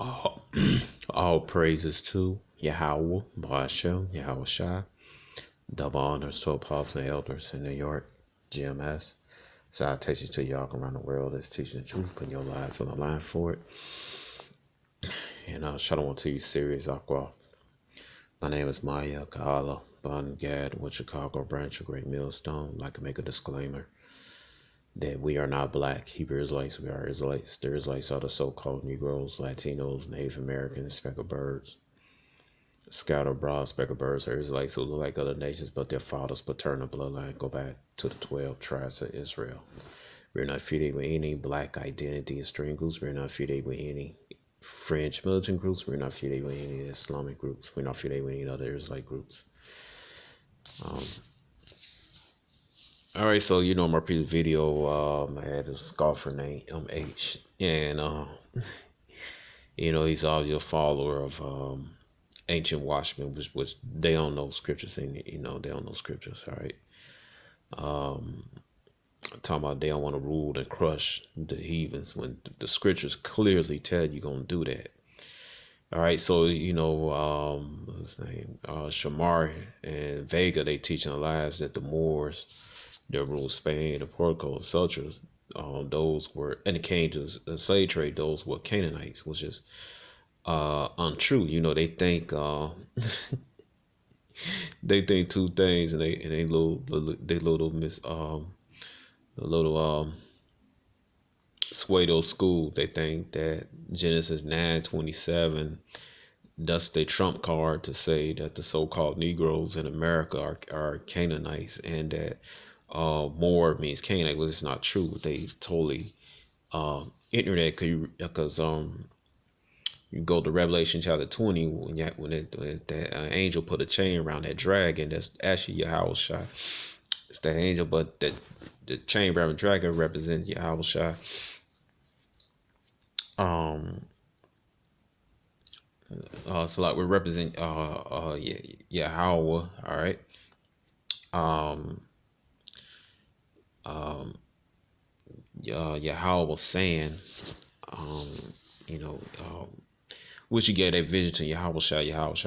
All, all praises to Yahweh, Bashem, Yahweh Shai. Double honors to Apostle and Elders in New York, GMS. Salutations to y'all around the world that's teaching the truth, putting your lives on the line for it. And Shalom to you, Serious Aqua. My name is Maya Kaala, Bon Gad, with Chicago branch of Great Millstone. I'd like to make a disclaimer that we are not black Hebrew Israelites, we are Israelites. The Israelites are the so-called Negroes, Latinos, Native Americans, speckled birds. Scattered abroad, speckled birds are Israelites who look like other nations, but their father's paternal bloodline go back to the 12 tribes of Israel. We're not affiliated with any black identity and stream groups. We're not affiliated with any fringe militant groups. We're not affiliated with any Islamic groups. We're not affiliated with any other Israelite groups. All right, so my previous video, I had a scoffer named H, and he's obviously a follower of ancient watchmen, which they don't know scriptures, and they don't know scriptures. All right, talking about they don't want to rule and crush the heathens when the scriptures clearly tell you gonna do that. All right, so what's his name? Shamar and Vega, they teaching the lies that the Moors that ruled Spain, the Portugal, etc. Those were, and it came to the slave trade. Those were Canaanites, which is untrue. They think they think two things, and they little miss the little Suedo school. They think that Genesis 9:27, that's their trump card to say that the so-called Negroes in America are Canaanites, and that Moor means Canaanite. Well, it's not true. They totally ignorant because you go to Revelation chapter 20 when that angel put a chain around that dragon. That's actually Yahweh Shai. It's that angel, but the chain around the dragon represents Yahweh Shai. So like we represent Yahweh. All right. Yahweh was saying, which you gave that vision to Yahweh Shai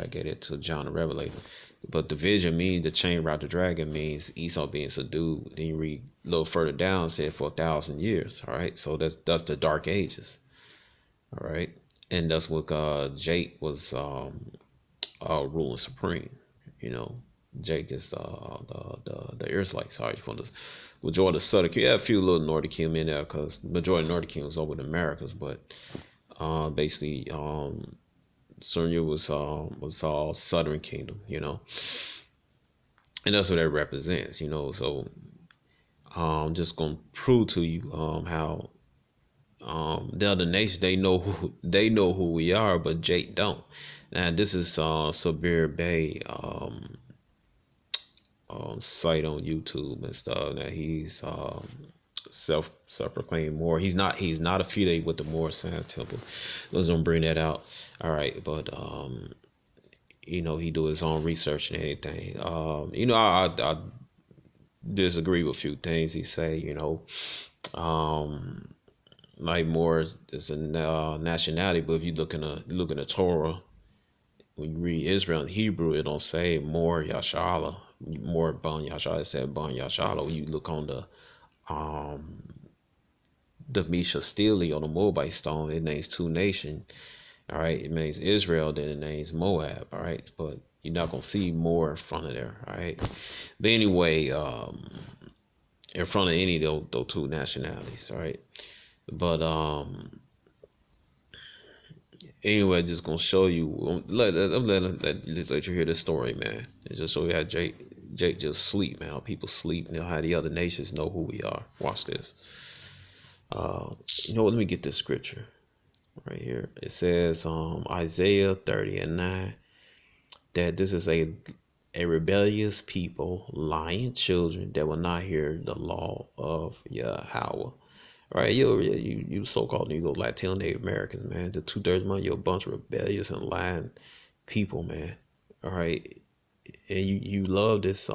gave it to John the Revelator. But the vision means the chain around the dragon means Esau being subdued. Then you read a little further down, said for 1,000 years. All right, so that's the Dark Ages. All right, and that's what Jake was ruling supreme. Jake is the Israelites. Sorry for the majority of the Southern Kingdom. Yeah, a few little Northern Kingdom in there because the majority of Northern Kingdom was over the Americas, but basically Sunya was all Southern Kingdom, and that's what that represents, So I'm just gonna prove to you how the other nations, they know who we are, but Jake don't. Now this is Sabir Bay site on YouTube and stuff. Now he's self-proclaimed Moor. He's not affiliated with the Moor Science Temple. Let's don't bring that out. All right, but he do his own research and anything. I disagree with a few things he say. Like Moor is a nationality, but if you look in the Torah, when you read Israel in Hebrew, it don't say Moor Yashala, Moor Bon Yashala. It said Bon Yashala. When you look on the Misha Steely on the Moabite stone, it names two nations. All right, it names Israel, then it names Moab. All right, but you're not gonna see Moor in front of there. All right, but anyway, in front of any of those two nationalities. All right, but anyway, just gonna show you. Let you hear this story, man. And just show you how Jake just sleep, man. How people sleep, and how the other nations know who we are. Watch this. Let me get this scripture right here. It says Isaiah 30:9 that this is a rebellious people, lying children that will not hear the law of Yahweh. Right, you so-called Negro, Latino, Native Americans, man. The 2/3 of you're a bunch of rebellious and lying people, man. All right, and you love this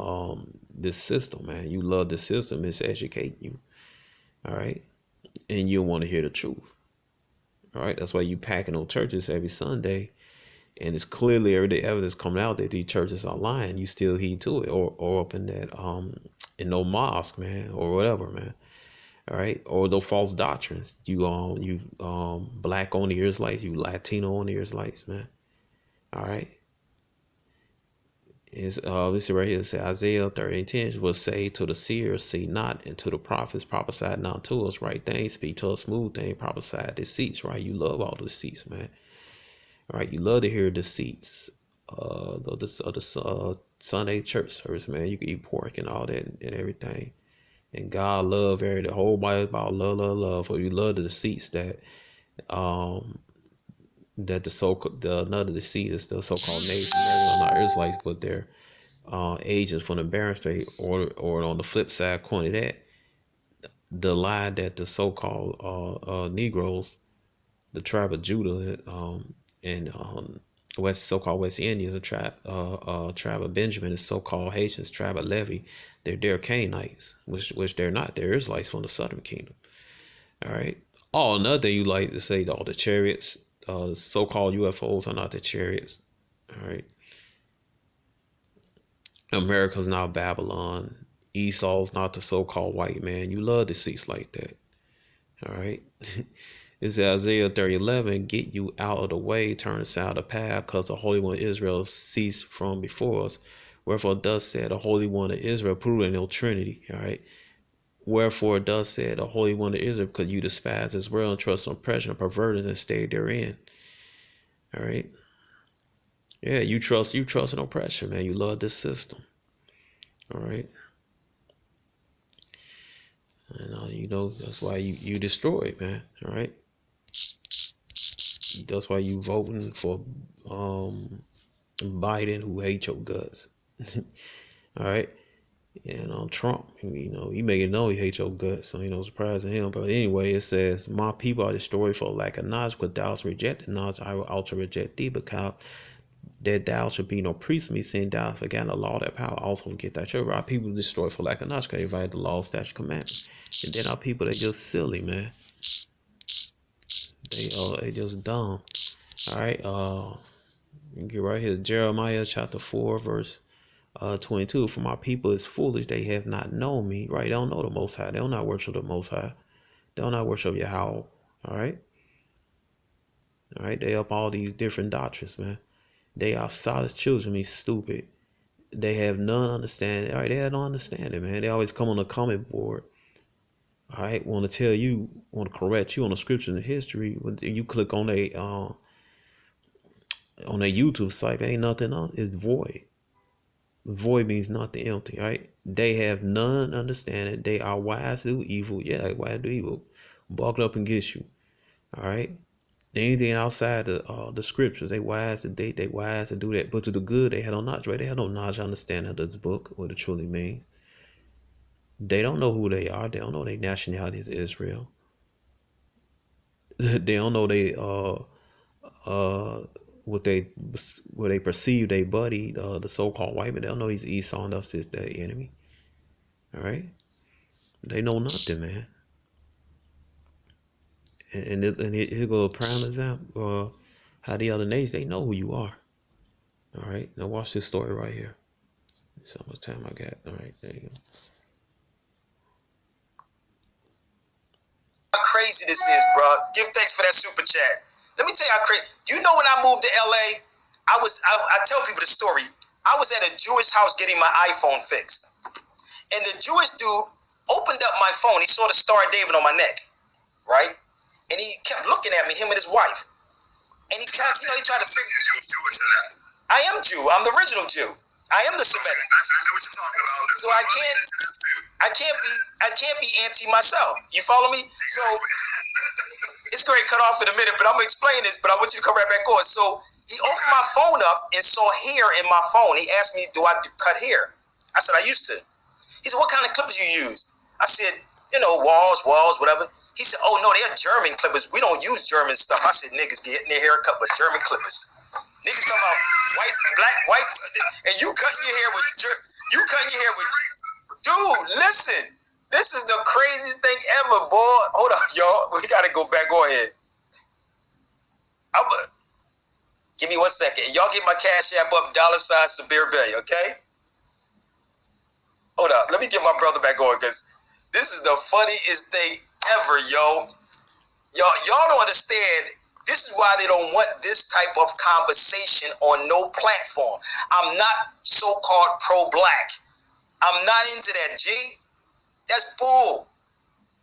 system, man. You love the system. It's educating you. All right, and you want to hear the truth. All right, that's why you packing on churches every Sunday, and it's clearly every day evidence coming out that these churches are lying. You still heed to it, or up in that in no mosque, man, or whatever, man. All right, or those false doctrines. You black on the Israelites, you Latino on the Israelites, man. All right. Is let's see right here. It says Isaiah 30:10 will say to the seers, see not, and to the prophets, prophesy not to us right things, speak to us smooth things, prophesy deceits, right? You love all the deceits, man. All right, you love to hear deceits. The Sunday church service, man. You can eat pork and all that and everything. And God love the whole Bible about love, love, love. For you love the deceits um that another deceit is the so-called nation. They're not Israelites, but they're agents from the Barren State, or on the flip side coin of that, the lie that the so-called Negroes, the tribe of Judah, and so-called West Indians, a tribe of Benjamin, is so-called Haitians, tribe of Levi, they're Canaanites, which they're not. They're Israelites from the Southern Kingdom. All right. Oh, another thing you like to say, all the chariots, so-called UFOs are not the chariots. All right. America's not Babylon. Esau's not the so-called white man. You love deceits like that. All right. It's Isaiah 30:11. Get you out of the way, turn aside the path, because the Holy One of Israel ceased from before us. Wherefore thus said the Holy One of Israel, proving no Trinity. All right. Wherefore thus said the Holy One of Israel, because you despise this world and trust on oppression and perverted and stay therein. All right. Yeah, you trust in oppression, man. You love this system. All right. And that's why you destroy it, man. All right. That's why you voting for Biden, who hates your guts. All right. And Trump, he make it known he hates your guts, so surprising him. But anyway, it says, my people are destroyed for lack of knowledge, because thou hast rejected knowledge, I will also reject thee, because that thou should be no priest to me, saying thou hast forgotten the law, that power also forget that church. Our people destroyed for lack of knowledge, because they violate the law, statute, commandments. And then our people, they just silly, man. They just dumb. All right. You get right here, Jeremiah chapter 4, verse 22. For my people is foolish, they have not known me. Right? They don't know the Most High. They don't not worship the Most High. They don't not worship Yahweh. All right. All right. They up all these different doctrines, man. They are solid children. Me stupid. They have none understanding. All right. They have no understanding, man. They always come on the comment board. All right. Want to correct you on the scripture and history. When you click on a YouTube site, there ain't nothing on. It's void. Void means nothing, empty, right? They have none understanding. They are wise to do evil. Yeah, wise to do evil. Buckle up and get you. All right. Anything outside the scriptures, they wise to date. They wise to do that. But to the good, they had no knowledge, right? They had no knowledge, understanding of this book, what it truly means. They don't know who they are. They don't know their nationality is Israel. They don't know what they perceive their buddy, the so-called white man. They don't know he's Esau and thus is their enemy. All right. They know nothing, man. And here go a prime example. How the other nations, they know who you are. All right. Now watch this story right here. That's how much time I got. All right. There you go. How crazy this is, bro. Give thanks for that super chat. Let me tell you how crazy. You know, when I moved to LA, I tell people the story. I was at a Jewish house getting my iPhone fixed. And the Jewish dude opened up my phone. He saw the Star of David on my neck, right? And he kept looking at me, him and his wife. And he tried to figure out. You was Jewish or not? I am Jew. I'm the original Jew. I am the Semitic. I know what you're talking about. So I can't be anti myself. You follow me? So it's going to cut off in a minute, but I'm going to explain this, but I want you to come right back on. So he opened my phone up and saw hair in my phone. He asked me, do I cut hair? I said, I used to. He said, what kind of clippers you use? I said, walls, whatever. He said, oh, no, they're German clippers. We don't use German stuff. I said, niggas getting their hair cut with German clippers. Niggas talking about white, and you cutting your hair with, dude, listen. This is the craziest thing ever, boy. Hold on, y'all. We got to go back. Go ahead. 1 second. Y'all get my Cash App up, $Sabir Bey, okay? Hold up. Let me get my brother back on because this is the funniest thing ever, yo. Y'all don't understand. This is why they don't want this type of conversation on no platform. I'm not so-called pro-black. I'm not into that, G. That's bull.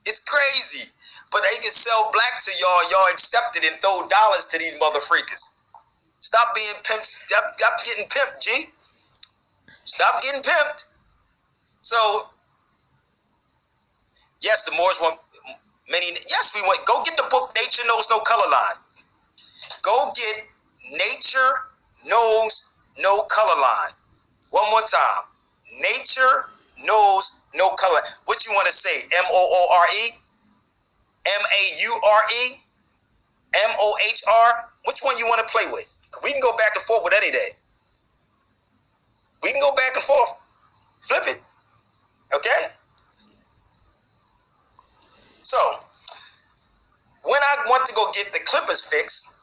It's crazy. But they can sell black to y'all. Y'all accept it and throw dollars to these mother freakers. Stop being pimped. Stop getting pimped, G. Stop getting pimped. So, yes, the Moors want many. Yes, we want. Go get the book Nature Knows No Color Line. Go get Nature Knows No Color Line. One more time. Nature Knows No Color. What you want to say? Moore? Maure? Mohr? Which one you want to play with? We can go back and forth with any day. We can go back and forth. Flip it. Okay? So, when I went to go get the Clippers fixed,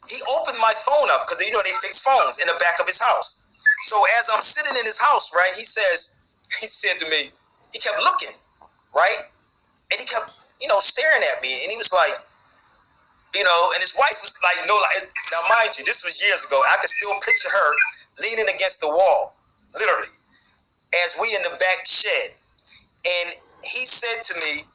he opened my phone up because, you know, they fix phones in the back of his house. So as I'm sitting in his house, right, he said to me, he kept looking, right? And he kept, you know, staring at me. And he was like, you know, and his wife was like, no, like, now mind you, this was years ago. I could still picture her leaning against the wall, literally, as we in the back shed. And he said to me,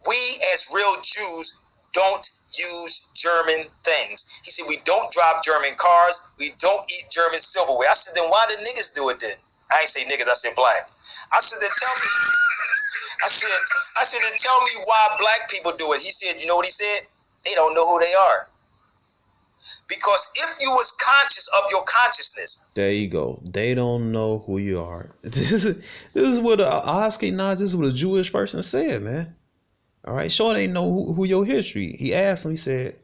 we as real Jews don't use German things. He said, we don't drive German cars. We don't eat German silverware. I said, then why did niggas do it then? I ain't say niggas, I said black. I said, then tell me, I said, then tell me why black people do it. He said, you know what he said? They don't know who they are. Because if you was conscious of your consciousness. There you go. They don't know who you are. This is what Ashkenaz, this is what a Jewish person said, man. All right, sure they know who your history. He asked him, he said,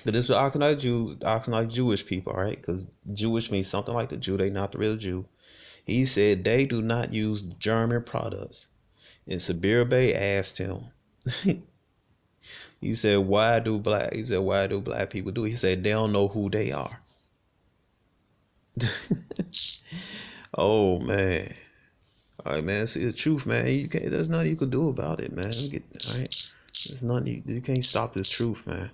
but this was Ashkenaz Jewish people, all right? Because Jewish means something like the Jew, they not the real Jew. He said they do not use German products. And Sabir Bey asked him, he said, why do black people do it? He said, they don't know who they are. Oh, man. All right, man. See the truth, man. There's nothing you can do about it, man. All right. There's nothing you can't stop this truth, man.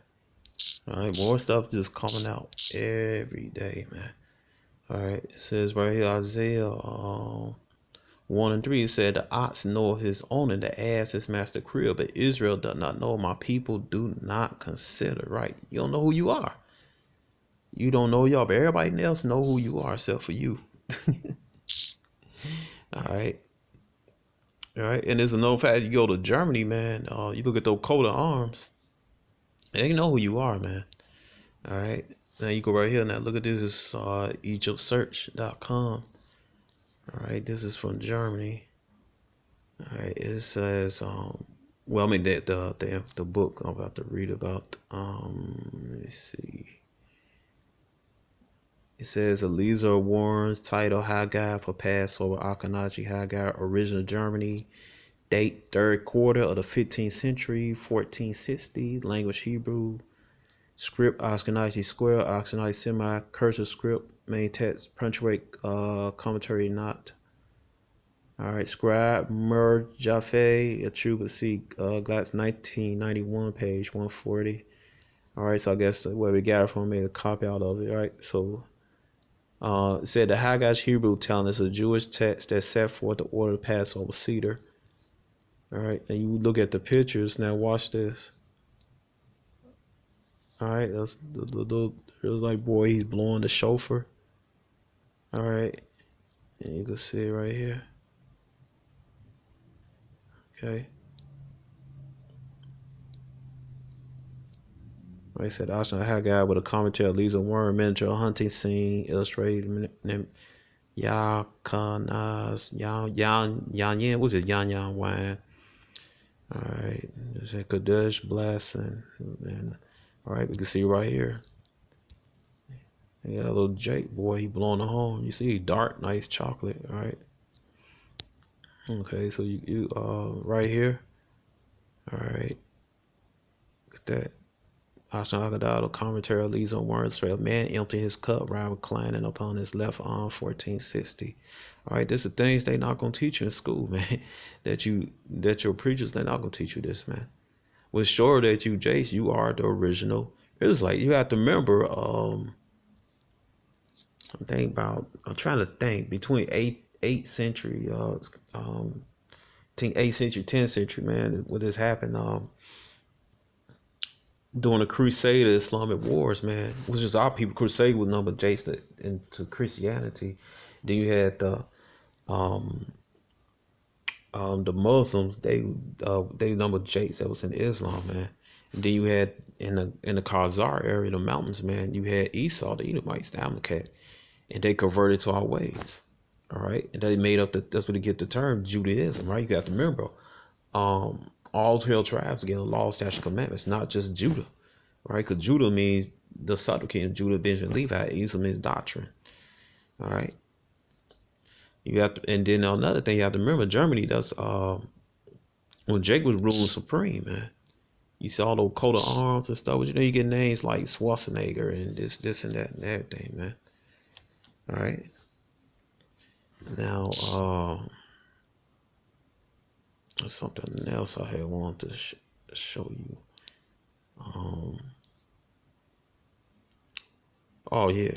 All right, more stuff just coming out every day, man. All right, it says right here, Isaiah 1 and 3. It said, the ox knoweth his owner, the ass his master crib, but Israel does not know. My people do not consider. Right? You don't know who you are. You don't know y'all, but everybody else know who you are except for you. All right. All right. And there's another fact. You go to Germany, man. You look at those coat of arms. They know who you are, man. All right. Now you go right here. Now look at this. Is EgyptSearch.com. All right. This is from Germany. All right. It says, well, I mean the book I'm about to read about. Let me see. It says Eliezer Warren's title Haggai for Passover, Ashkenazi Haggai, original Germany, date 3rd quarter of the 15th century, 1460, language Hebrew, script Ashkenazi square, Ashkenazi semi, cursive script, main text, punctuate, commentary not. All right, scribe Mer Jaffe, Atrubacy, Glatz 1991, page 140. All right, so I guess where we got it from, made a copy out of it. All right, so. It said the Haggai's Hebrew telling us a Jewish text that set forth the order of Passover Seder. All right, and you look at the pictures. Now watch this. All right, that's the little. It was like, boy, he's blowing the shofar. All right, and you can see it right here. Okay. Like I said, Ashna Haggai with a commentary of Lisa Warren, miniature hunting scene, illustrated. Yakanaz, Yan, what's it? Yan wine. All right, there's a Kadesh blessing. And all right, we can see right here. You got a little Jake boy, he blowing the horn. You see, dark, nice chocolate. All right. Okay, so you right here. All right, look at that. Ashnagadal, the commentary leads on words for a man empty his cup while reclining upon his left arm, 1460. All right, this is things they not gonna teach you in school, man. that your preachers they're not gonna teach you this, man. Was sure that you, Jace, you are the original. It was like you have to remember. I'm trying to think between 8th century, I think 8th century, 10th century, man. When this happened, during the Crusade, the Islamic Wars, man, which is our people. Crusade was number Jace into Christianity. Then you had the Muslims. They numbered Jace that was in Islam, man. And then you had in the Khazar area, the mountains, man. You had Esau, the Edomites, the Amalekite, and they converted to our ways. All right, and they made up that's where they get the term Judaism, right? You got to remember, all 12 tribes again, the law, statute, commandments, not just Judah, right? Because Judah means the southern kingdom, Judah, Benjamin, Levi. Esau means doctrine. All right, you have to, and then another thing you have to remember, Germany. That's when Jake was ruling supreme, man. You see all those coat of arms and stuff. But you know, you get names like Schwarzenegger and this and that and everything, man. All right. Now, there's something else I had wanted to show you. Oh yeah,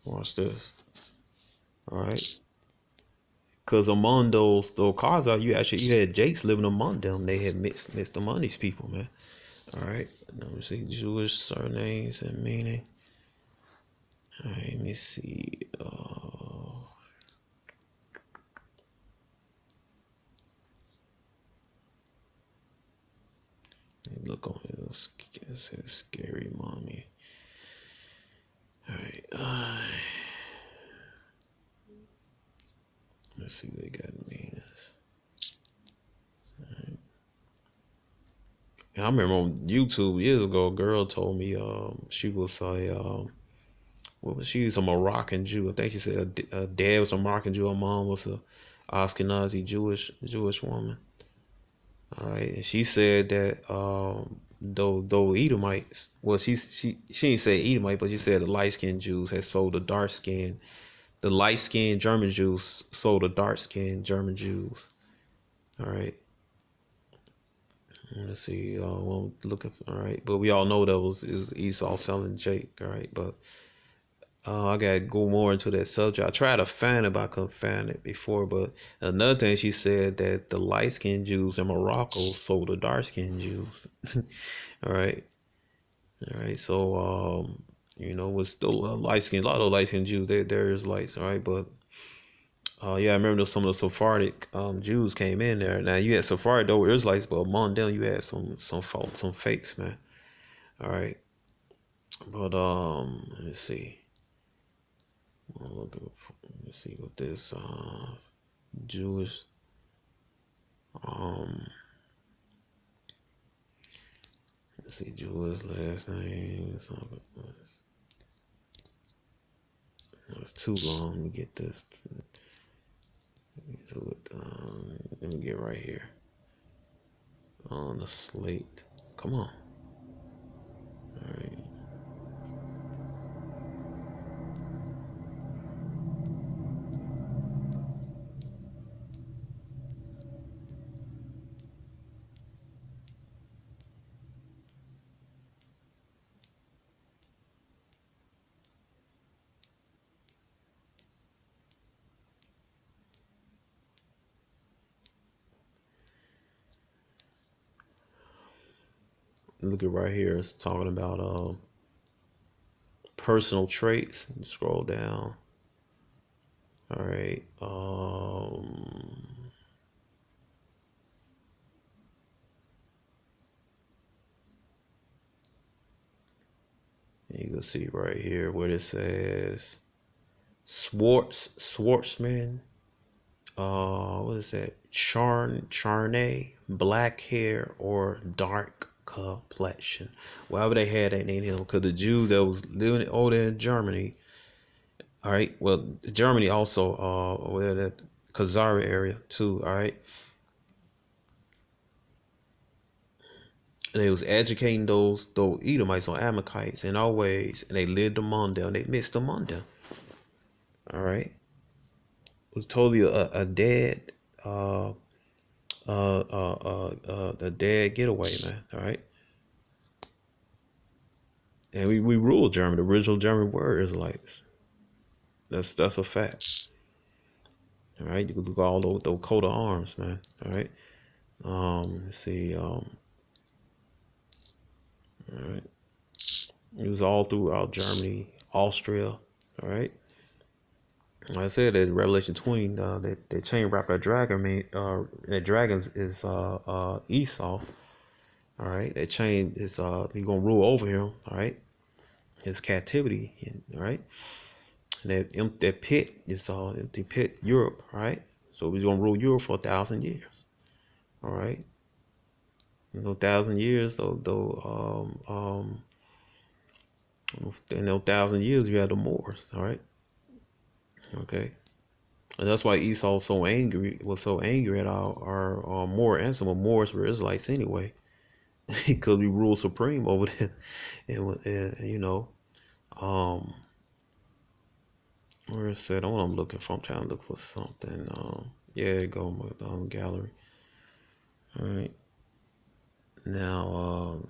watch this. All right, because among those cars out, you had Jakes living among them. They had mixed among these people, man. All right, let me see Jewish surnames and meaning. All right, let me see. Look on his, it says scary mommy. All right, let's see what they got meanings. Right. And I remember on YouTube years ago, a girl told me she was what was she was a Moroccan Jew. I think she said her dad was a Moroccan Jew, her mom was a Ashkenazi Jewish woman. All right, and she said that though Edomites, well, she didn't say Edomite, but she said the light skinned Jews had sold the light skinned German Jews sold the dark skinned German Jews. All right, let's see. Well, looking for, all right, but we all know that it was Esau selling Jake. All right, but I gotta go more into that subject. I tried to find it, but I couldn't find it before. But another thing, she said that the light skinned Jews in Morocco sold the dark skinned Jews. All right, So with still light skinned, a lot of light skinned Jews, there is lights. All right, but yeah, I remember some of the Sephardic Jews came in there. Now you had Sephardic though Israelites, but among them you had some fakes, man. All right, but let's see. Let's see what this Jewish let's see Jewish last name. It's too long. Let me get this. Let me get right here on the slate. Come on. All right. Look at right here. It's talking about personal traits. Scroll down. All right. You can see right here what it says Schwartzman. What is that? Charnay, black hair or dark complexion. Wherever they had that name, because the Jew that was living over there in Germany. All right. Well, Germany also, where that Khazar area too. All right. And they was educating those Edomites or Amalekites in all ways, and they lived among them. They mixed among them. All right, it was totally a dead, a dead getaway, man. All right, and we ruled Germany. The original German were Israelites. That's a fact. All right, you can look at all those coat of arms, man. All right, let's see, all right, it was all throughout Germany, Austria. All right. Like I said, that Revelation 20, that chain rapper dragon, that dragon is Esau. All right, that chain is he gonna rule over him. All right, his captivity. All right, and that pit is the pit Europe. All right, so he's gonna rule Europe for 1,000 years. All right, 1,000 years in 1,000 years you had the Moors. All right, okay. And that's why Esau was so angry at our Moor ancestors. Moors were Israelites anyway, because we ruled supreme over them. And where is it? What I'm looking for? I'm trying to look for something. Yeah, go with gallery. All right. Now,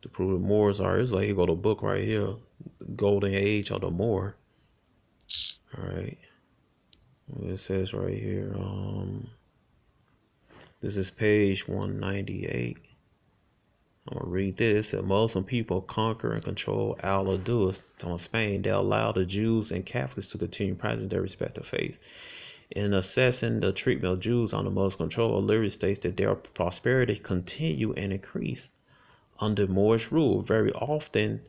to prove the Moors are Israelites, you go to a book right here, Golden Age of the Moor. All right. It says right here, this is page 198. I'm going to read this. It said, Muslim people conquer and control Al-Andalus on Spain. They allow the Jews and Catholics to continue practicing their respective faiths. In assessing the treatment of Jews under Muslim control, O'Leary states that their prosperity continue and increase under Moorish rule, very often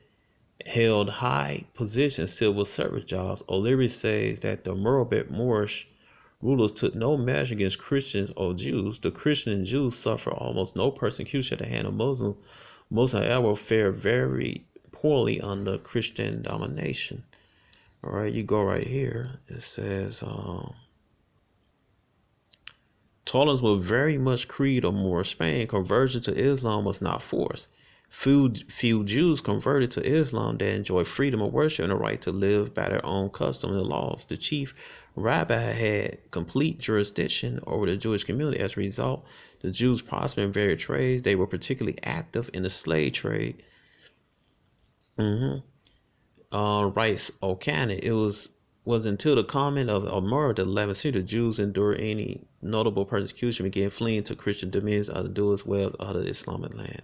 held high position civil service jobs. O'Leary says that the Moorish rulers took no measure against Christians or Jews. The Christian and Jews suffer almost no persecution at the hand of Muslims. Muslims, however, fare very poorly under Christian domination. All right, you go right here. It says, tolerance was very much creed of Moorish Spain. Conversion to Islam was not forced. Few Jews converted to Islam that enjoyed freedom of worship and the right to live by their own customs and laws. The chief rabbi had complete jurisdiction over the Jewish community. As a result, the Jews prospered in various trades. They were particularly active in the slave trade. Writes O'Cannon, it was until the comment of Umar the 11th century the Jews endured any notable persecution, began fleeing to Christian dominions of the Jews as well as other Islamic land.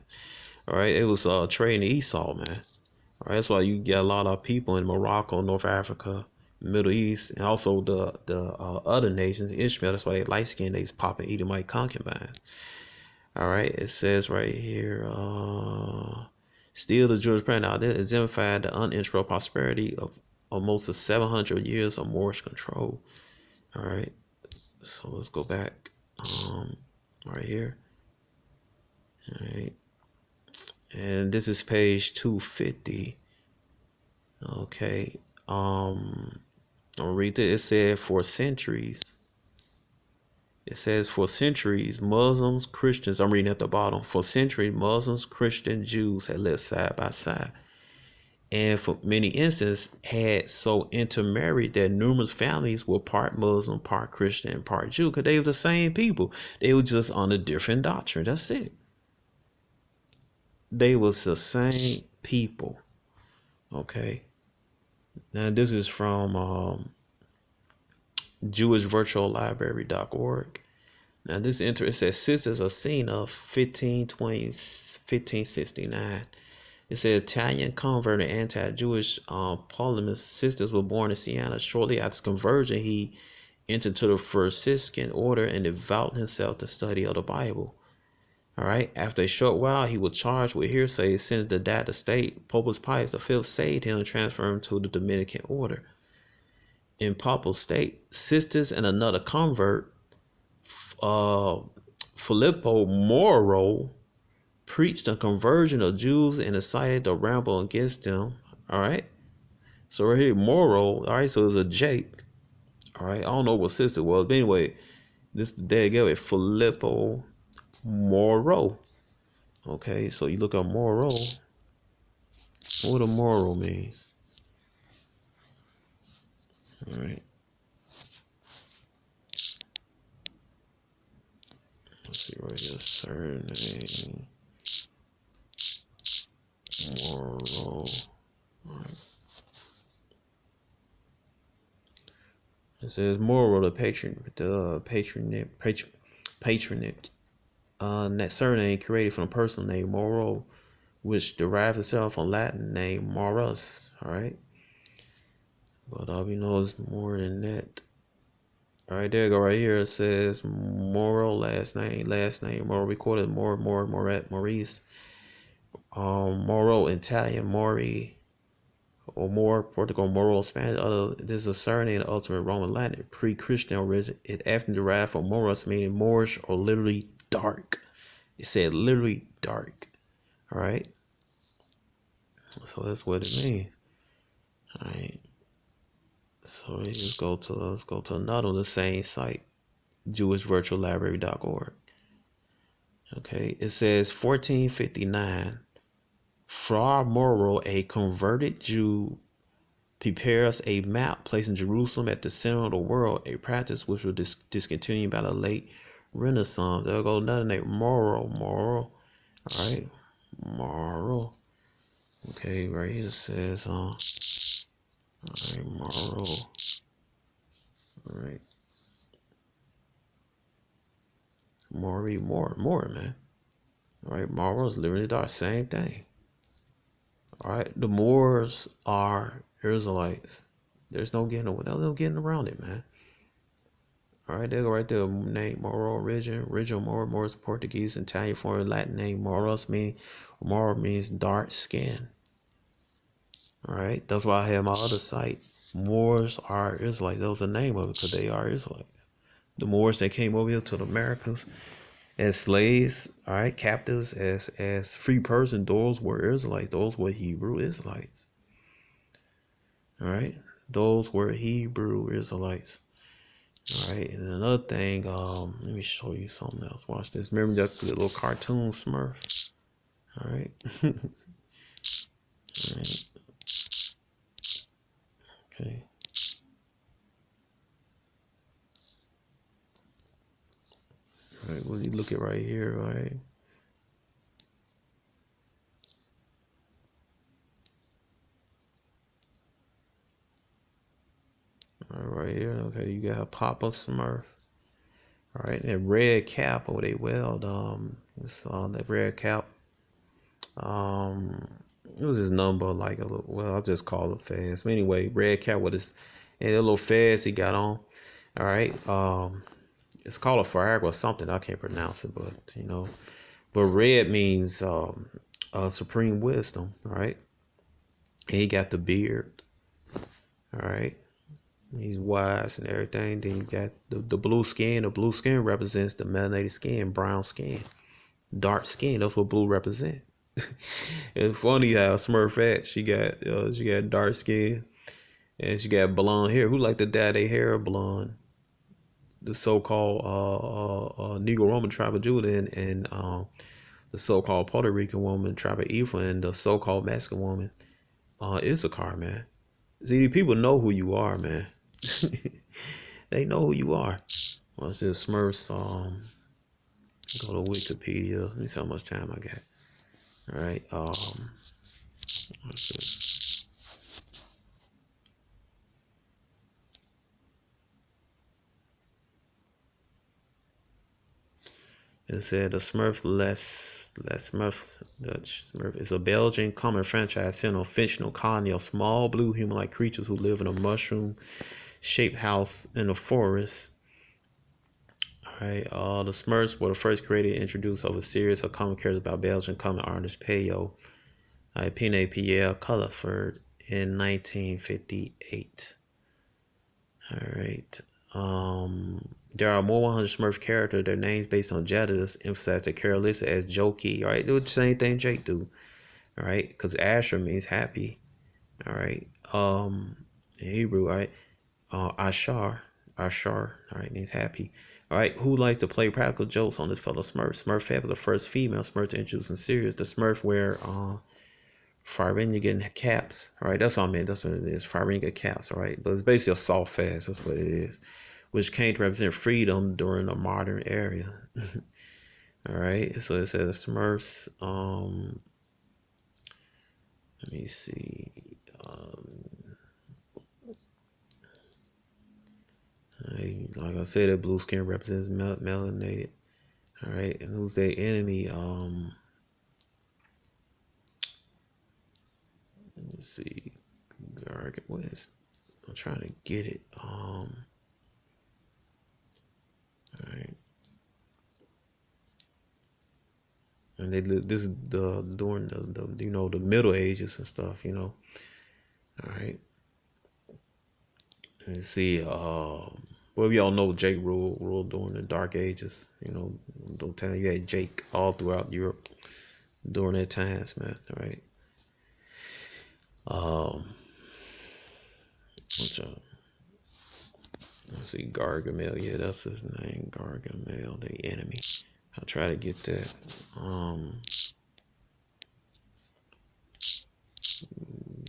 All right, it was trading Esau, man. All right, that's why you get a lot of people in Morocco, North Africa, Middle East, and also the other nations, Ishmael. That's why they light skinned. They popping Edomite concubines. All right, it says right here, still the Jewish prayer now this exemplified the uninterrupted prosperity of almost 700 years of Moorish control. All right, so let's go back right here. All right. And this is page 250. Okay. I'll read this. It said for centuries. It says for centuries, Muslims, Christians, I'm reading at the bottom. For centuries, Muslims, Christians, Jews had lived side by side. And for many instances had so intermarried that numerous families were part Muslim, part Christian, and part Jew, because they were the same people. They were just on a different doctrine. That's it. They was the same people. Okay. Now this is from JewishVirtualLibrary.org. Now this it says Sisters of Cena 1569. It said Italian convert and anti-Jewish polygamist sisters were born in Siena. Shortly after his conversion, he entered to the Franciscan order and devoted himself to study of the Bible. All right. After a short while, he was charged with hearsay, sentenced to die to state. Pope Pius V saved him and transferred him to the Dominican order. In Papal State, sisters and another convert, Filippo Moro, preached the conversion of Jews and incited the rabble against them. All right. So right here, Moro. All right. So it was a Jake. All right. I don't know what sister was, but anyway, this is the day ago. Filippo Moro. Okay, so you look up moral. What a moral means. All right. Let's see right here. Surname. Moral. All right. It says moral, the patronage. That surname created from a personal name moral, which derives itself from Latin name morus. All right. But we know it's more than that. All right, there you go. Right here it says moral last name moral recorded Moret Maurice. Moro Italian Mori or more Portugal Moro Spanish. This is a surname of ultimate Roman Latin pre-Christian origin. It often derived from Moros, meaning Moorish or literally dark. It said literally dark. All right. So that's what it means. All right. So let's go to another the same site, JewishVirtualLibrary.org. Okay, it says 1459. Fra Mauro, a converted Jew, prepares a map placing Jerusalem at the center of the world, a practice which was discontinued by the late Renaissance. There go another name, Mauro. All right, Mauro. Okay, right here it says, all right, Mauro. All right. More, man. All right, Mauro's literally the same thing. All right, the Moors are Israelites. There's no getting around it, man. All right, there go right there. Name Moro original Moro is Portuguese, Italian foreign Latin name Moro means dark skin. All right, that's why I have my other site. Moors are Israelites. That was the name of it because they are Israelites. The Moors that came over here to the Americas as slaves, all right, captives, as free person, those were Israelites. Those were Hebrew Israelites. All right, those were Hebrew Israelites. All right, and another thing, let me show you something else. Watch this. Remember that little cartoon Smurf? All right. All right. Okay. All right, well, you look at right here, right? All right, here, okay, you got Papa Smurf. All right, that red cap over they weld, it's that red cap. It was his number, like a little, well, I'll just call it fast. But anyway, red cap with his and a little fast he got on. All right, it's called a Viagra or something. I can't pronounce it, but but red means supreme wisdom, right? And he got the beard, all right. He's wise and everything. Then you got the blue skin. The blue skin represents the melanated skin, brown skin, dark skin. That's what blue represent. It's funny how Smurfette she got dark skin and she got blonde hair. Who like to dye their hair blonde? The so-called Negro Roman tribe of Judah and the so-called Puerto Rican woman tribe of Ephraim and the so-called Mexican woman Issachar, man. See, people know who you are, man. They know who you are. What's this Smurfs? Go to Wikipedia. Let me see how much time I got. All right. What's this? It said the Smurf Smurf is a Belgian common franchise set on fictional colony of small blue human-like creatures who live in a mushroom-shaped house in the forest. Alright, the Smurfs were the first created and introduced of a series of comic characters by Belgian comic artist Peyo Pierre Culliford in 1958. Alright. There are more 100 Smurf characters. Their names based on genders emphasize their characteristics as jokey. Right, do the same thing Jake do. All right, because Asher means happy. All right, in Hebrew, right? Ashar Ashar, all right, means happy. All right, who likes to play practical jokes on this fellow Smurf? Smurfette was the first female Smurf to introduce in series. The Smurf wear Faringa caps. All right, that's what I meant. That's what it is. Faringa caps. All right, but it's basically a soft fast. That's what it is, which came to represent freedom during the modern era. All right, so it says Smurfs. Let me see. Like I said, that blue skin represents melanated. All right, and who's their enemy? Let me see. What is? I'm trying to get it. All right. And this is during the the Middle Ages and stuff. All right. And see, well, y'all know Jake ruled during the Dark Ages. Don't tell you had Jake all throughout Europe during that times, man. All right. Let's see, Gargamel. Yeah, that's his name, Gargamel, the enemy. I'll try to get that.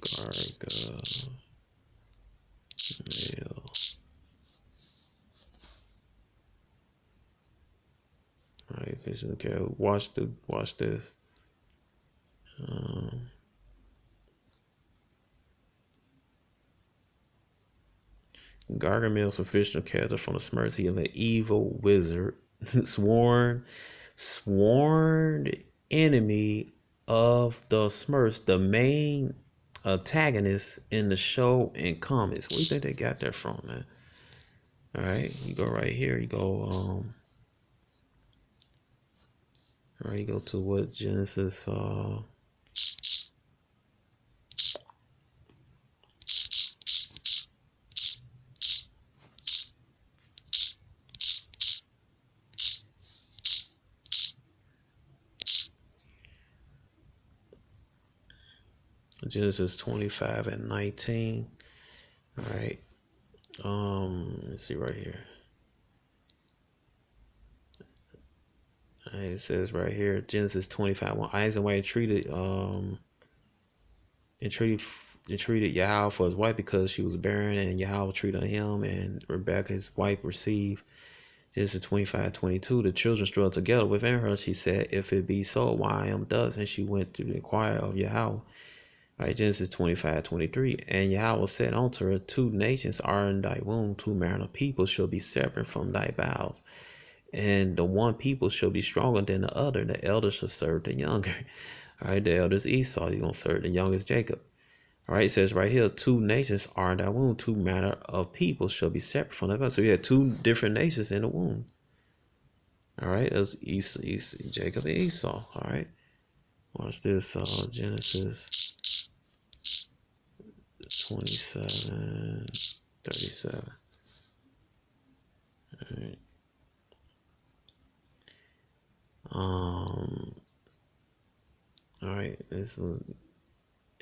Gargamel. All right, okay. Watch this. Gargamel's a fictional character from the Smurfs. He is an evil wizard, sworn enemy of the Smurfs, the main antagonist in the show and comics. Where do you think they got that from, man? All right, you go right here. You go, all right, you go to what Genesis, Genesis 25 and 19. All right. Let's see right here. All right, it says right here, Genesis 25. When Isaac White treated Yahweh for his wife because she was barren, and Yahweh treated him, and Rebekah, his wife, received. Genesis 25:22. The children struggled together within her. She said, "If it be so, why am thus?" And she went to inquire of Yahweh. Right, Genesis 25:23. And Yahweh said unto her, 2 nations are in thy womb, 2 manner of people shall be separate from thy bowels. And the one people shall be stronger than the other. The elder shall serve the younger. All right, the elder is Esau. You're going to serve the youngest Jacob. All right, it says right here, 2 nations are in thy womb, 2 manner of people shall be separate from thy bowels. So you had 2 different nations in the womb. All right, that's Jacob and Esau. All right, watch this, Genesis 27:37. All right. All right. This was,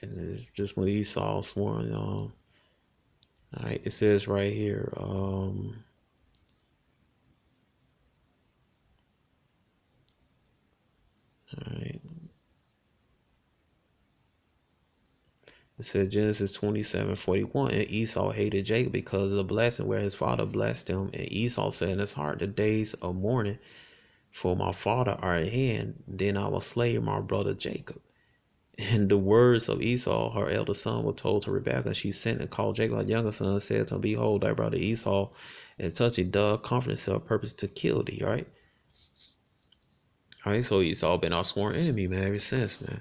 and it's just when Esau sworn. All right. It says right here. All right. It said Genesis 27:41, and Esau hated Jacob because of the blessing where his father blessed him. And Esau said in his heart, the days of mourning for my father are at hand, then I will slay my brother Jacob. And the words of Esau, her elder son, were told to Rebekah. She sent and called Jacob, her younger son, and said to him, behold, thy brother Esau is touching doth comfort himself, purpose to kill thee. All right. All right. So Esau been our sworn enemy, man, ever since, man.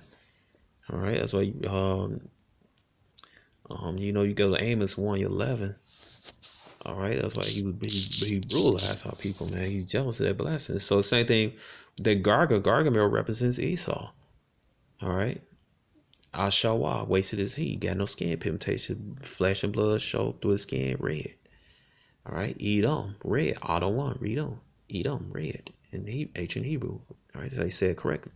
All right. That's why you go to Amos 1:11. All right, that's why he brutalized our people, man. He's jealous of their blessings. So the same thing, that Gargamel represents Esau. All right, Ashawa wasted his heat, got no skin pigmentation, flesh and blood showed through his skin red. All right, Edom red, Auto one, read on, Edom red in ancient Hebrew. All right, they said correctly.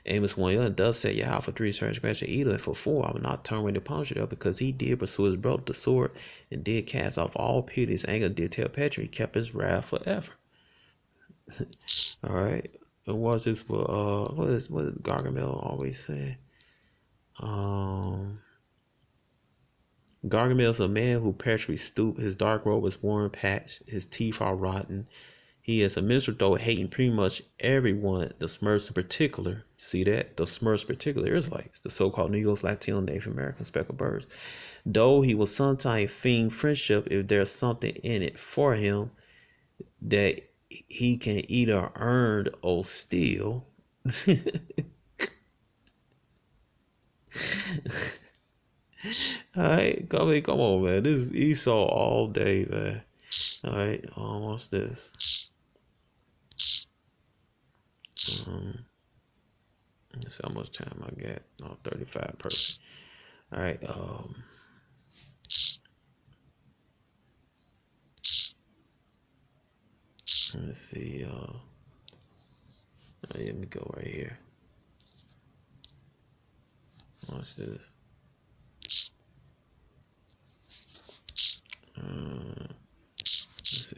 Amos 1:11 does say Yahweh for 3 transgression either, and for 4 I will not turn away the punishment, because he did pursue his brother the sword, and did cast off all pity. His anger did tell Petra, he kept his wrath forever. All right, and watch this for what is Gargamel always say? Gargamel is a man who perpetually stooped. His dark robe is worn, patched. His teeth are rotten. He is a minister, though, hating pretty much everyone, the Smurfs in particular. See that? The Smurfs in particular, Israelites, the so-called Negroes, Latino, Native American, speckled birds. Though he will sometimes feign friendship if there's something in it for him that he can either earn or steal. All right, come on, man. This is Esau all day, man. All right, what's this? Let's see how much time I got. 35 perfect. All right, let's see. Let me go right here. Watch this. Let's see.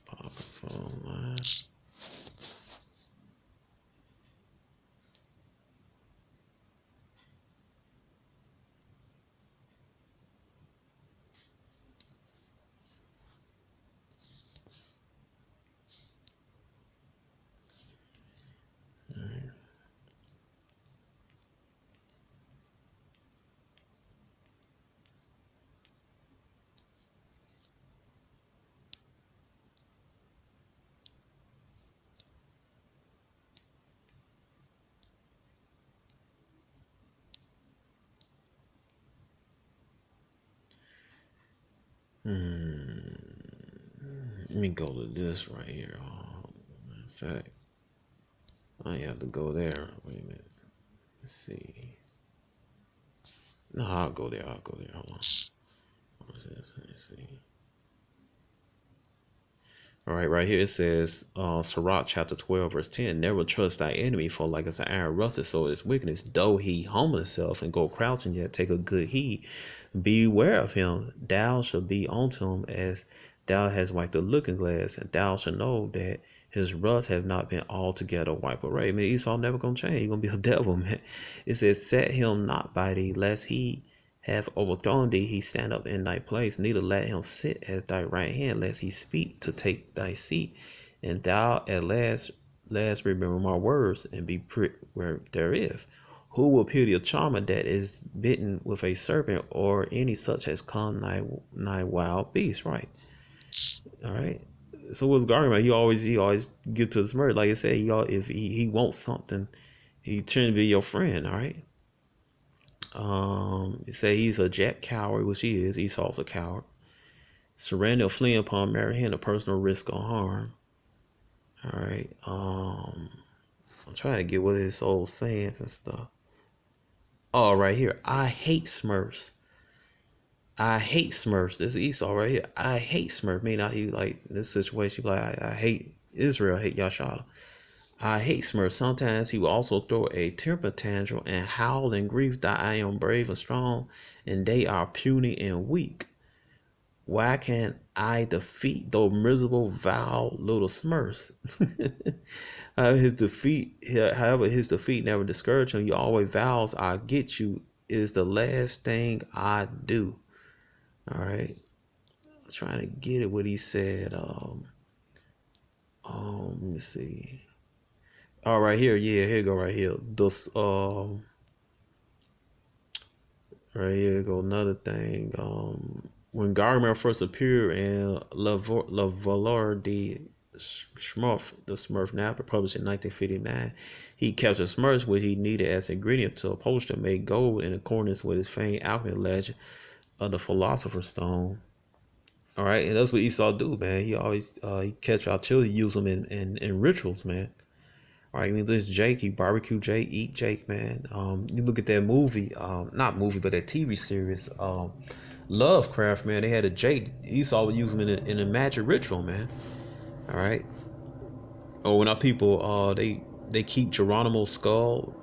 Pop phone line. Let me go to this right here. In fact, I have to go there. Wait a minute. Let's see. No, I'll go there. Hold on. What's this? Let's see. All right, right here it says, Sirach chapter 12, verse 10, never trust thy enemy, for like as an iron rusted, so is wickedness. Though he humble himself and go crouching, yet take a good heed. Beware of him. Thou shalt be unto him as thou hast wiped the looking glass, and thou shalt know that his rust have not been altogether wiped away. I mean, Esau never gonna change. He's gonna be a devil, man. It says, set him not by thee, lest he have overthrown thee, he stand up in thy place. Neither let him sit at thy right hand, lest he speak to take thy seat. And thou at last remember my words, and be pricked where there is. Who will pity a charmer that is bitten with a serpent, or any such as come nigh wild beast? Right. All right. So what's Gargamel? He always get to his murder. Like I said, if he wants something, he trying to be your friend. All right. It say he's a jack coward, which he is. Esau's a coward. Surrender or flee upon Marian, a personal risk or harm. All right. I'm trying to get what his old sayings and stuff. Oh, right here. I hate Smurfs. I hate Smurfs. This is Esau right here. I hate Smurfs. May not he like this situation. Like I hate Israel. I hate Yashala. I hate Smurfs. Sometimes he will also throw a temper tantrum and howl in grief that I am brave and strong, and they are puny and weak. Why can't I defeat those miserable, vile little Smurfs? However, his defeat never discouraged him. He always vows, "I'll get you," is the last thing I do. All right. I'm trying to get it what he said. Let me see. Oh, right here. Yeah, here you go right here. This right here you go another thing. When Gargamel first appeared in La Valeur de Smurf, the Smurf Napper, published in 1959, he captured Smurfs, which he needed as an ingredient to a potion made gold in accordance with his famed alchemy legend of the Philosopher's Stone. All right, and that's what Esau do, man. He always he catch our children, use them in rituals, man. All right, I mean, this Jake, he barbecue Jake, eat Jake, man. You look at that movie, not movie, but that TV series, Lovecraft, man. They had a Jake. Esau would use him in a magic ritual, man. All right. Oh, when our people, they they keep Geronimo's skull,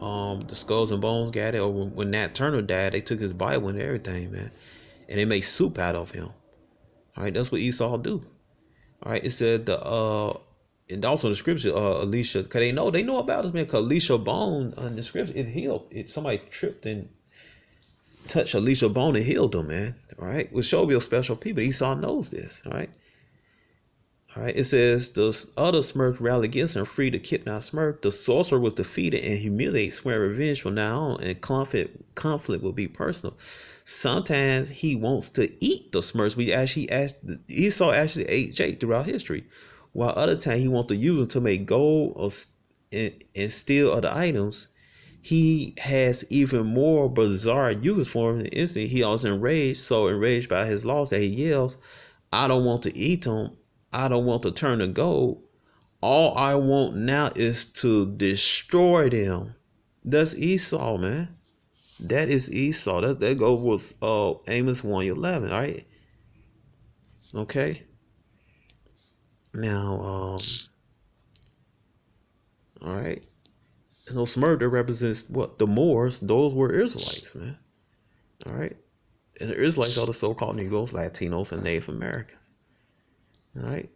the Skulls and Bones guy. Or when Nat Turner died, they took his Bible and everything, man, and they made soup out of him. All right, that's what Esau do. All right, it said and also the scripture, Alicia, cause they know about this, man. Cause Alicia Bone in the scripture, it healed. Somebody tripped and touched Alicia Bone and healed them, man. All right, which show you special people. Esau knows this. All right. All right, it says the other Smurfs rallied against him, freed the kidnapped Smurf. The sorcerer was defeated and humiliated, swearing revenge from now on, and conflict will be personal. Sometimes he wants to eat the Smurfs. Esau actually ate Jake throughout history, while other times he wants to use them to make gold and steal other items. He has even more bizarre uses for him. Instantly, he also enraged, so enraged by his loss that he yells, "I don't want to eat them. I don't want to turn to gold. All I want now is to destroy them." That's Esau, man. That is Esau. That goes with Amos 1:11, all right? Okay. Now, all right. And those murder represents what? The Moors. Those were Israelites, man. All right. And the Israelites are the so-called Negroes, Latinos, and Native Americans. All right.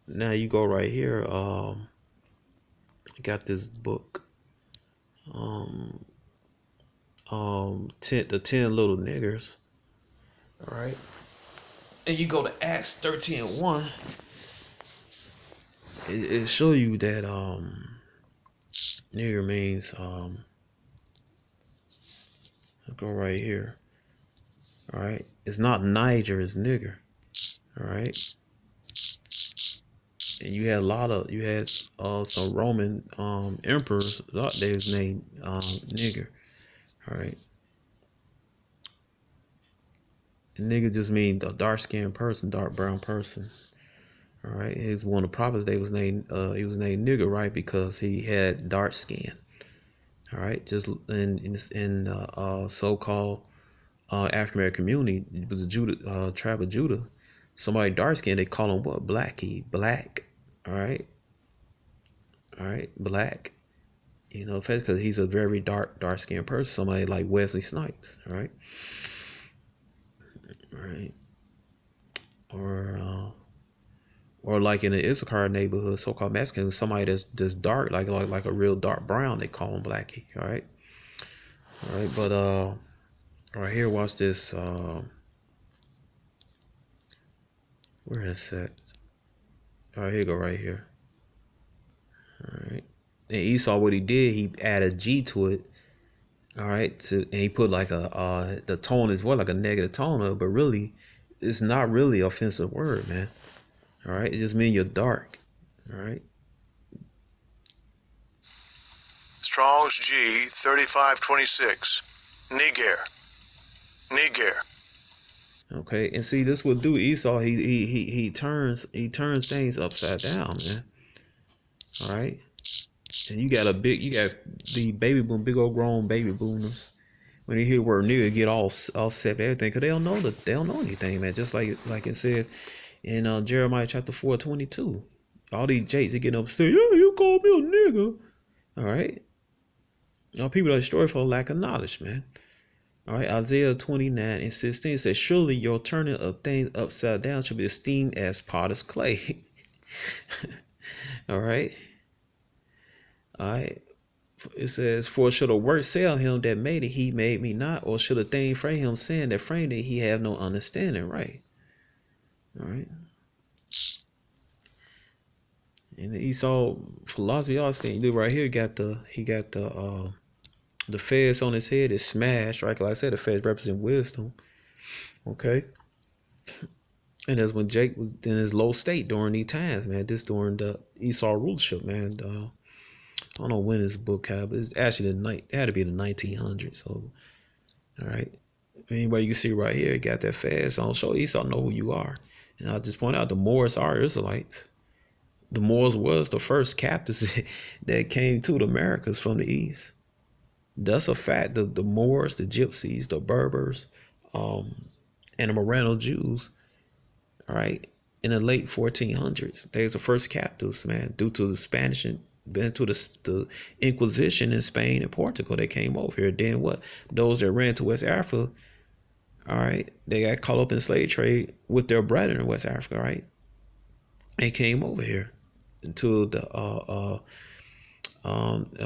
Now you go right here. I got this book. The 10 Little Niggers. All right. And you go to Acts 13:1. It show you that nigger means I'll go right here. All right. It's not Niger, it's nigger. All right. And you had some Roman emperors thought they was named nigger. All right. And nigger just means a dark skinned person, dark brown person. All right. He's one of the prophets. He was named nigger, right? Because he had dark skin. All right. Just in so-called African American community, it was a tribe of Judah. Somebody dark skinned, they call him what? Blackie, black. All right. All right. Black. You know, because he's a very dark skinned person. Somebody like Wesley Snipes. All right. All right. Or like in the Issachar neighborhood, so-called Mexican, somebody that's dark, like a real dark brown, they call him Blackie. All right. All right. But right here, watch this. Where is that? All right, here you go, right here. All right. And Esau, what he did, he added G to it. All right. And he put like the tone as well, like a negative tone of it, but really, it's not really an offensive word, man. All right. It just means you're dark. All right. Strong's G 3526. Niger. Okay, and see, this will do Esau. He turns things upside down, man. All right, and you got the big old grown baby boomers. When they hear word nigga, get all set everything, cause they don't know anything, man. Just like it said in Jeremiah chapter 4:22. All these jakes, they get upset. Yeah, you call me a nigga. All right. People are destroyed for lack of knowledge, man. All right, Isaiah 29:16 says, "Surely your turning of things upside down shall be esteemed as potter's clay." All right. All right. It says, "For should a work sell him that made it, he made me not, or should a thing frame him, saying that framed it, he have no understanding." Right. All right. And the Esau philosophy, all this thing you do right here, he got the fez on his head is smashed, right? Like I said, the fez represent wisdom. Okay. And that's when Jake was in his low state during these times, man. This during the Esau rulership, man. I don't know when this book had, but it's actually it had to be the 1900s. So, all right. Anyway, you can see right here, it got that fez on. Show Esau know who you are. And I'll just point out the Moors are Israelites. The Moors was the first captives that came to the Americas from the East. That's a fact. The Moors, the Gypsies, the Berbers, and the Moreno Jews, all right, in the late 1400s, they was the first captives, man, due to the Spanish been to the Inquisition in Spain and Portugal. They came over here. Then what? Those that ran to West Africa, all right, they got caught up in the slave trade with their brethren in West Africa, right? They came over here into what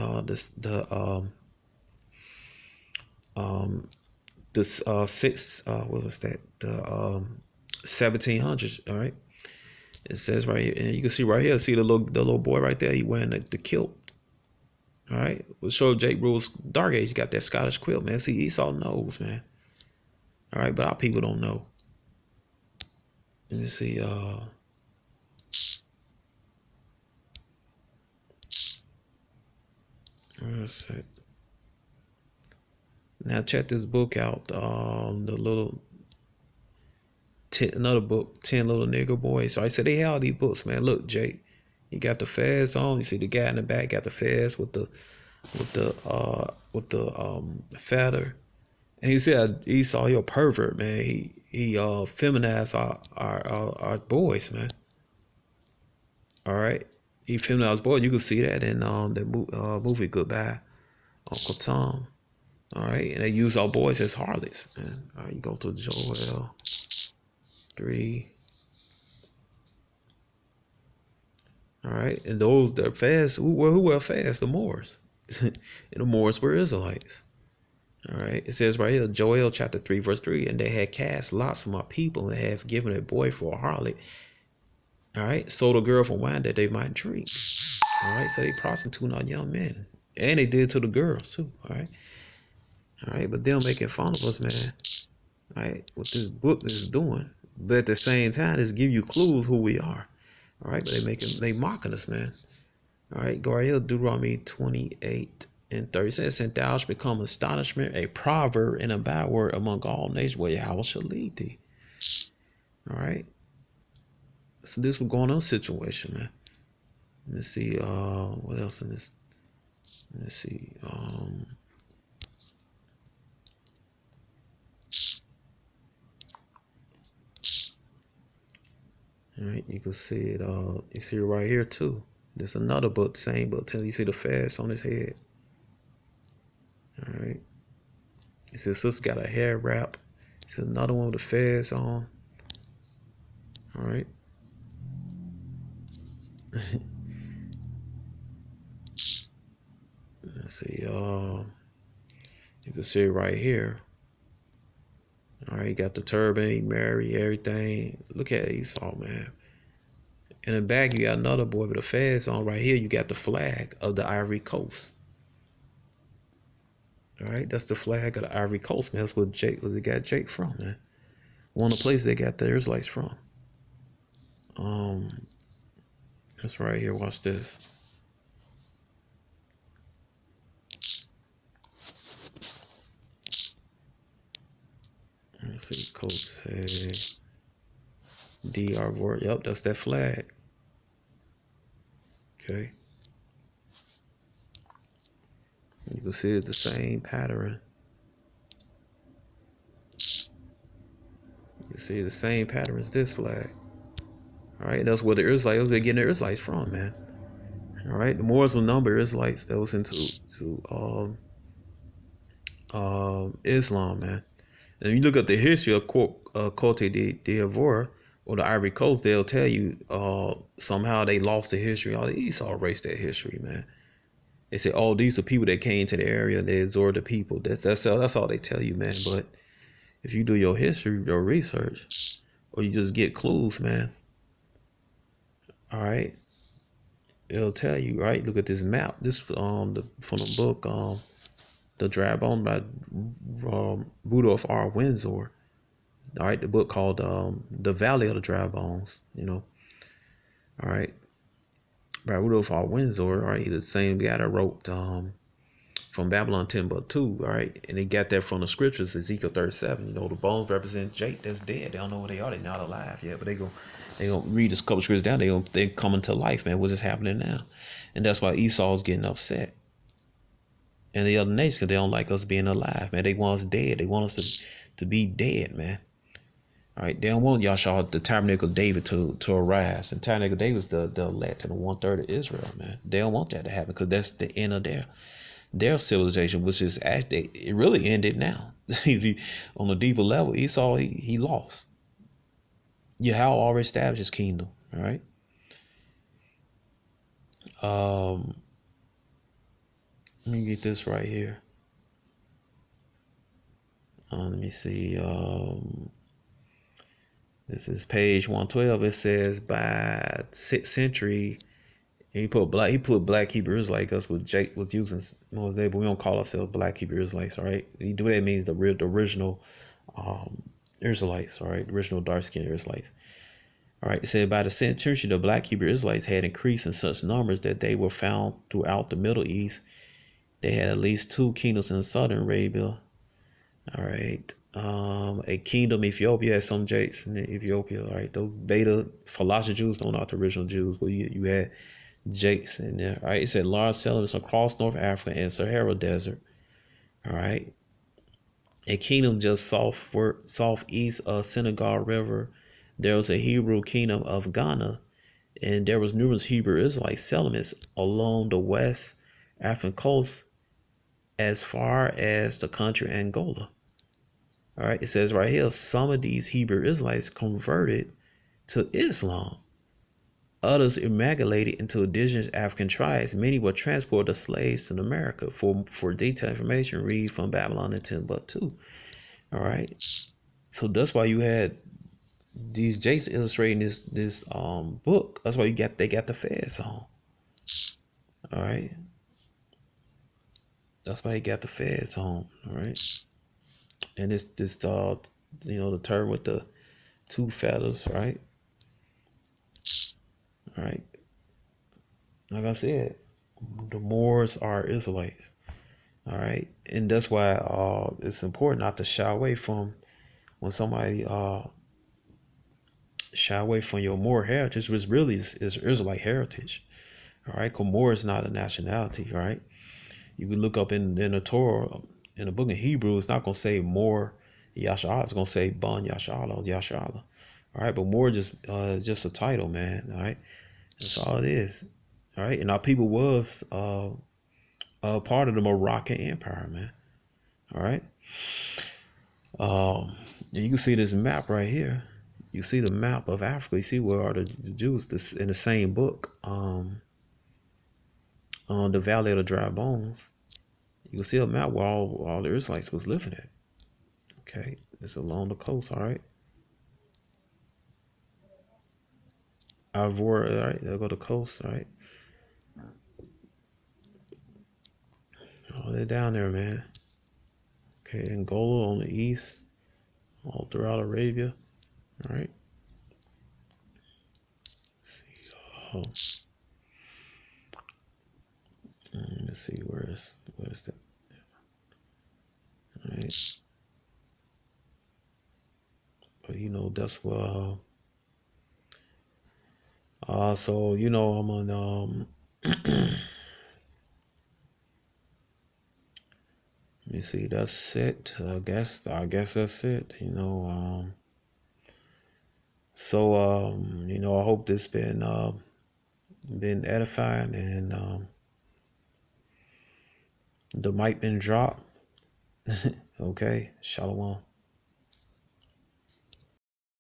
was that? The 1700s, all right? It says right here, and you can see right here, see the little boy right there, he wearing the kilt. All right, we'll show Jake Rule's Dark Age. He got that Scottish quilt, man. See, Esau knows, man. All right, but our people don't know. Let me see. Where's it? Now check this book out. Another book, 10 Little Nigger Boys. So I said they had all these books, man. Look, Jake, you got the fez on. You see the guy in the back got the fez with the feather. And you see Esau, he a pervert, man. He feminized our boys, man. All right, he feminized boys. You can see that in the movie Goodbye, Uncle Tom. All right, and they use our boys as harlots, man. All right, you go to Joel 3. All right, and those that fast, who were fast? The Moors. And the Moors were Israelites. All right, it says right here, Joel chapter 3, verse 3, and they had cast lots for my people, and they have given a boy for a harlot. All right, sold a girl for wine that they might drink. All right, so they prostitute our young men, and they did to the girls too. All right, but them making fun of us, man. All right, what this book is doing, but at the same time, it's give you clues who we are. All right, but they mocking us, man. All right, go right here, Deuteronomy 28 and 30 says, and thou shalt become astonishment, a proverb and a byword among all nations where Yahweh shall lead thee. All right. So this was going on situation, man. Let's see, what else in this? Let's see, all right, you can see it, you see it right here too. There's another book, same book, till you see the fez on his head. All right. It says sister got a hair wrap. It says another one with the fez on. All right. Let's see, you can see it right here. All right, you got the turban, he married, everything. Look at Esau, man. In the back, you got another boy with a fez on. Right here, you got the flag of the Ivory Coast. All right, that's the flag of the Ivory Coast, man. That's what it got Jake from, man. One of the places they got the Israelites from. That's right here. Watch this. Let's see, Cote d'Ivoire. Yep, that's that flag. Okay. You can see it's the same pattern. You see the same pattern as this flag. All right, that's where the Israelites, they're getting the Israelites from, man. All right, the Moors will number Israelites that was into Islam, man. And you look at the history of Cote d'Ivoire or the Ivory Coast, they'll tell you somehow they lost the history. All the Esau erased that history, man. They say, oh, these are people that came to the area, they absorbed the people. That's all they tell you, man. But if you do your history, your research, or you just get clues, man, all right, it'll tell you, right? Look at this map. This from the book, The Dry Bone by Rudolph R. Windsor. All right, the book called The Valley of the Dry Bones, you know. All right. By Rudolph R. Windsor, all right, he's the same guy that wrote From Babylon Timbuktu, all right, and they got that from the scriptures, Ezekiel 37. You know, the bones represent Jake that's dead. They don't know where they are. They're not alive yet, but they gonna read this couple scriptures down. They coming to life, man. What's happening now? And that's why Esau's getting upset. And the other nations, they don't like us being alive, man. They want us dead. They want us to be dead, man. All right, they don't want Yahshua, the tabernacle of David, to arise. And tabernacle of David is the elect and the 1/3 of Israel, man. They don't want that to happen because that's the end of their civilization, which is actually, it really ended now. On a deeper level, Esau, he lost. Yahweh already established his kingdom. All right. Let me get this right here. Let me see. This is page 112. It says by 6th century, and he put black Hebrew Israelites like us with Jake was using Mosaic, but we don't call ourselves black Hebrew Israelites, all right? You do that means the original Israelites, all right? The original dark skinned Israelites. All right, it said by the 6th century, the black Hebrew Israelites had increased in such numbers that they were found throughout the Middle East. They had at least 2 kingdoms in southern Arabia. All right. A kingdom, Ethiopia had some Jakes in Ethiopia. All right. Those Beta Falasha Jews, those not the original Jews, but you had Jakes in there. All right. It said large settlements across North Africa and Sahara Desert. All right. A kingdom just southeast of Senegal River. There was a Hebrew kingdom of Ghana, and there was numerous Hebrew Israelite settlements along the West African coast as far as the country Angola. All right, it says right here, some of these Hebrew Israelites converted to Islam. Others immigrated into indigenous African tribes. Many were transported as slaves to America. For detailed information, read from Babylon and Timbuktu. All right, so that's why you had these Jakes illustrating this book. That's why they got the feds on. All right, that's why they got the feds on. All right, and this the term with the 2 feathers, right? All right. Like I said, the Moors are Israelites. All right. And that's why it's important not to shy away from when somebody shy away from your Moor heritage, which really is Israelite heritage. All right. Because Moor is not a nationality. All right. You can look up in the Torah, in the book of Hebrew, it's not going to say Moor Yasha'ala. It's going to say Ban Yasha'ala or Yasha'ala. All right. But Moor just a title, man. All right. That's all it is. All right, and our people was part of the Moroccan Empire, man. All right. You can see this map right here. You see the map of Africa. You see where are the Jews? This in the same book. On the Valley of the Dry Bones. You can see a map where all the Israelites was living at. Okay, it's along the coast. All right. Ivor. All right, they'll go to the coast. All right. Oh, they're down there, man. Okay, Angola on the east, all throughout Arabia. All right. Let's see. Let's see where's that? All right. But that's what. So I'm on. Let me see. That's it. I guess that's it. So I hope this been edifying and the mic been dropped. Okay. Shalom.